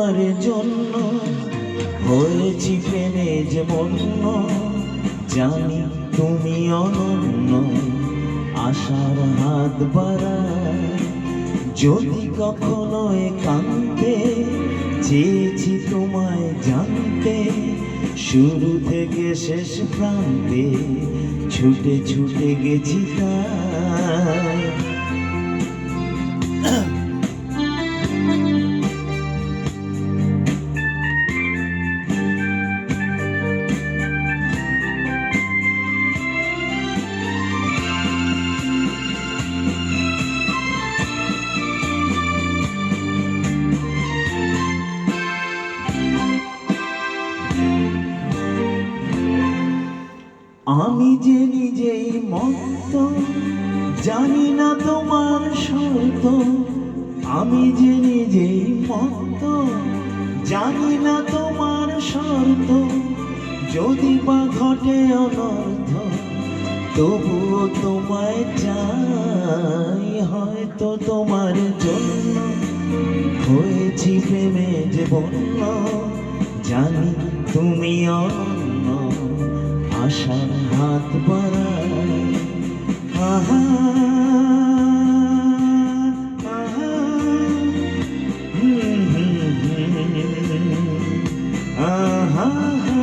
তোমার জন্য হয়েছি প্রেমে যে মন্য, জানি তুমি অনন্য, আশার হাত বাড়ায়। যদি কখনো একান্তে চেয়েছি তোমায় জানতে, শুরু থেকে শেষ প্রান্তে ছুটে ছুটে গেছি তাই। আমি যে নিজেই মত্ত, জানি না তোমার শর্ত। আমি যে নিজেই মত্ত, জানি না তোমার শর্ত। যদি বা ঘটে অনর্থ, তবুও তোমায় চাই। হয়তো তোমার জন্য হয়েছি প্রেমে যে বন্য, জানি তুমি অনন্য, আশার হাত বাড়ায়। আহা আহা, আহা।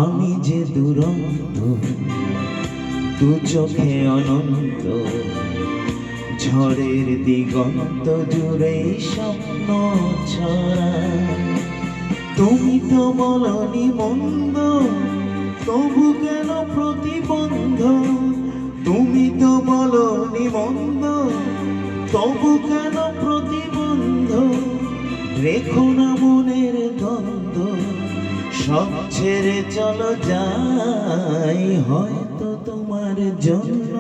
আমি যে দুরন্ত, দু চোখে অনন্ত, ঝড়ের দিগন্ত জুড়ে স্বপ্ন ছড়ায়। তুমি তো বলনি মন্দ, তবু কেন প্রতিবন্ধ? তুমি তো বলনি মন্দ, তবু কেন প্রতিবন্ধ? রেখো না মনের দ্বন্দ্ব, সব ছেড়ে চলো যাই। হয়তো তোমার জন্য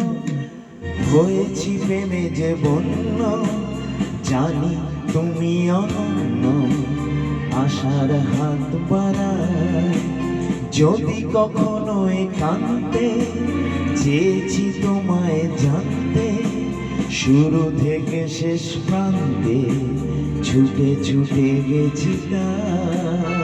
হয়েছি প্রেমে যে বন্য, জানি তুমি অনন্য, আশার হাত বাড়ায়। যদি কখনো একান্তে চেয়েছি তোমায় জানতে, শুরু থেকে শেষ প্রান্তে ছুটে ছুটে গেছি তাই।